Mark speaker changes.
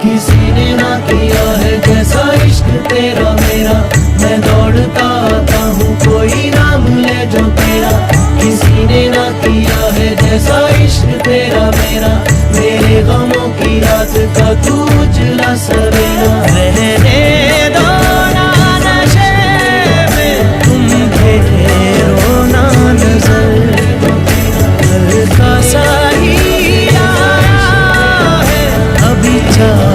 Speaker 1: किसी ने ना किया है जैसा इश्क तेरा मेरा। मैं दौड़ता आता हूँ कोई नाम ले जो तेरा। किसी ने ना किया है जैसा इश्क तेरा मेरा। मेरे गमों की रात का तू उजला सवेरा। रहने दो ना नशे में तुम फेरो ना नजर। हल्का सा ही आया है अभी चाह